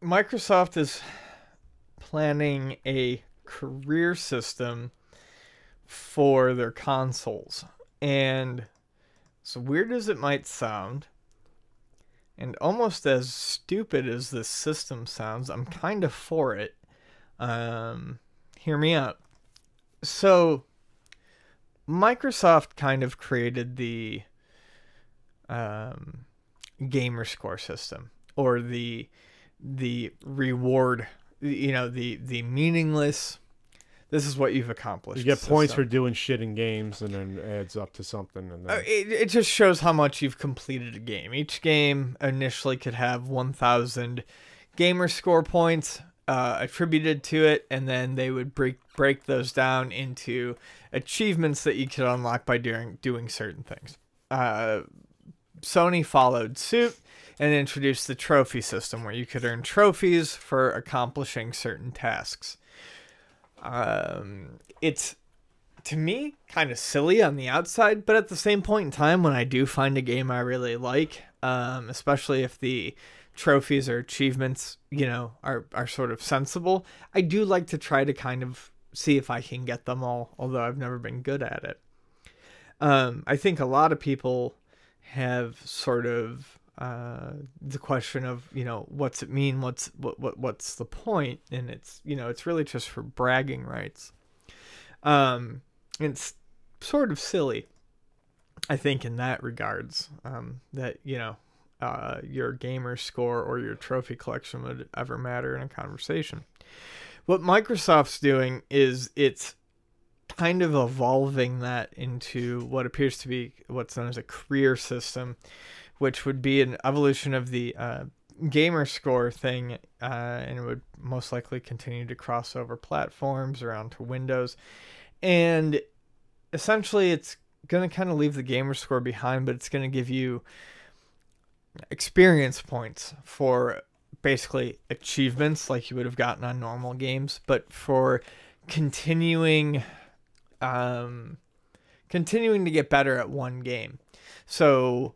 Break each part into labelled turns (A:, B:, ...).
A: Microsoft is planning a career system for their consoles. And as weird as it might sound, and almost as stupid as this system sounds, I'm kind of for it. Hear me out. So, Microsoft kind of created the gamer score system, or the reward, the meaningless, this is what you've accomplished.
B: You get points for doing shit in games, and then it adds up to something. And then...
A: it just shows how much you've completed a game. Each game initially could have 1,000 gamer score points attributed to it, and then they would break those down into achievements that you could unlock by doing certain things. Sony followed suit and introduced the trophy system, where you could earn trophies for accomplishing certain tasks. It's, to me, kind of silly on the outside, but at the same point in time, when I do find a game I really like, especially if the trophies or achievements, are sort of sensible, I do like to try to kind of see if I can get them all, although I've never been good at it. I think a lot of people have sort of the question of, what's it mean? What's the point? And it's, it's really just for bragging rights. It's sort of silly, I think, in that regards, that, your gamer score or your trophy collection would ever matter in a conversation. What Microsoft's doing is it's kind of evolving that into what appears to be what's known as a career system, which would be an evolution of the gamer score thing, and it would most likely continue to cross over platforms around to Windows. And essentially it's going to kind of leave the gamer score behind, but it's going to give you experience points for basically achievements like you would have gotten on normal games, but for continuing to get better at one game. So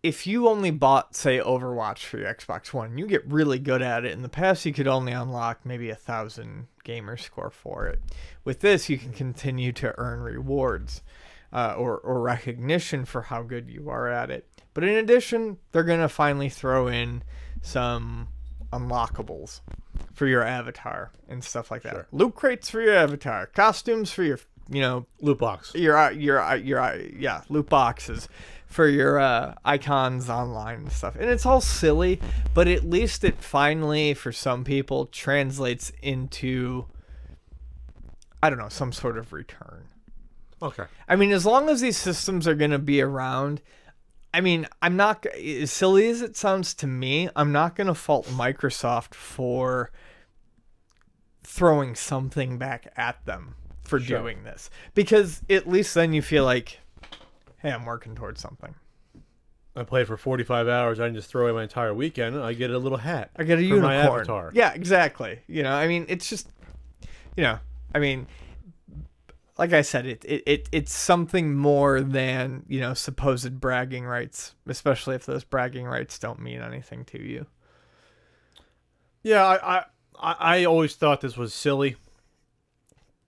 A: if you only bought, say, Overwatch for your Xbox One, you get really good at it. In the past, you could only unlock maybe 1,000 gamer score for it. With this, you can continue to earn rewards or recognition for how good you are at it. But in addition, they're going to finally throw in some unlockables for your avatar and stuff like that.
B: Sure.
A: Loot crates for your avatar, costumes for your,
B: loot box.
A: Your loot boxes for your icons online and stuff. And it's all silly, but at least it finally, for some people, translates into, I don't know, some sort of return.
B: Okay.
A: I mean, as long as these systems are going to be around, I mean, I'm not, as silly as it sounds to me, I'm not going to fault Microsoft for throwing something back at them for doing this. Because at least then you feel like, hey, I'm working towards something.
B: I played for 45 hours. I didn't just throw away my entire weekend. I get a little hat.
A: I get a
B: for
A: unicorn.
B: my avatar.
A: Yeah, exactly. I mean, it's just, I mean, like I said, it's something more than, supposed bragging rights, especially if those bragging rights don't mean anything to you.
B: Yeah, I always thought this was silly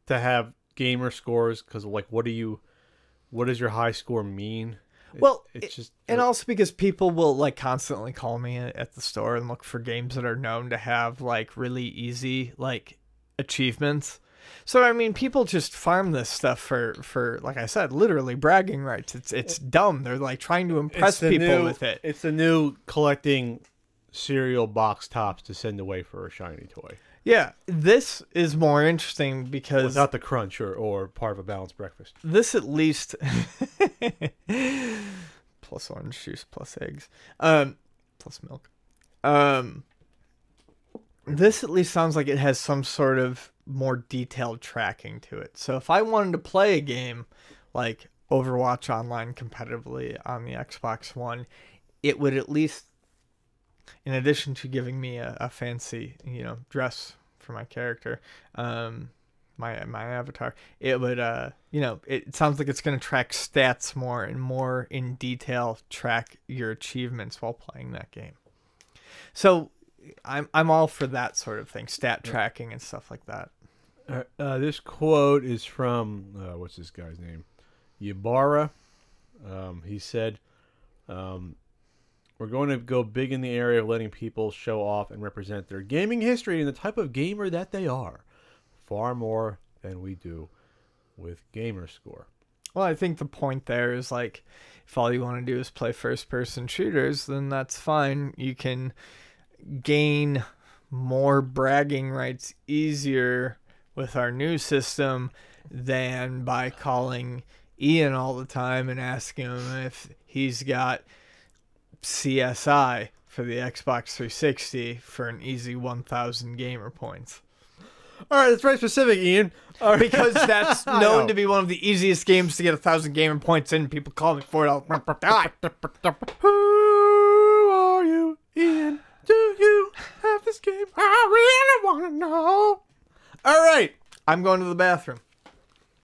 B: to have gamer scores, because what does your high score mean? It's just,
A: and also because people will constantly call me at the store and look for games that are known to have really easy achievements. So I mean, people just farm this stuff for like I said, literally bragging rights. It's dumb. They're trying to impress people with it.
B: It's the new collecting cereal box tops to send away for a shiny toy.
A: Yeah, this is more interesting because
B: without the crunch or part of a balanced breakfast.
A: This at least plus orange juice plus eggs, plus milk. This at least sounds like it has some sort of more detailed tracking to it. So if I wanted to play a game like Overwatch online competitively on the Xbox One, it would at least, in addition to giving me a fancy, dress for my character, my avatar, it would, it sounds like it's going to track stats more and more in detail, track your achievements while playing that game. So I'm all for that sort of thing, stat tracking and stuff like that.
B: This quote is from what's this guy's name? Ybarra. He said, "We're going to go big in the area of letting people show off and represent their gaming history and the type of gamer that they are, far more than we do with Gamerscore."
A: Well, I think the point there is like, if all you want to do is play first-person shooters, then that's fine. You can gain more bragging rights easier with our new system than by calling Ian all the time and asking him if he's got CSI for the Xbox 360 for an easy 1,000 gamer points.
B: All right, that's very specific, Ian.
A: Because that's known to be one of the easiest games to get 1,000 gamer points in. People call me for it.
B: Who are you, Ian? Do you have this game? I really want to know. All right.
A: I'm going to the bathroom.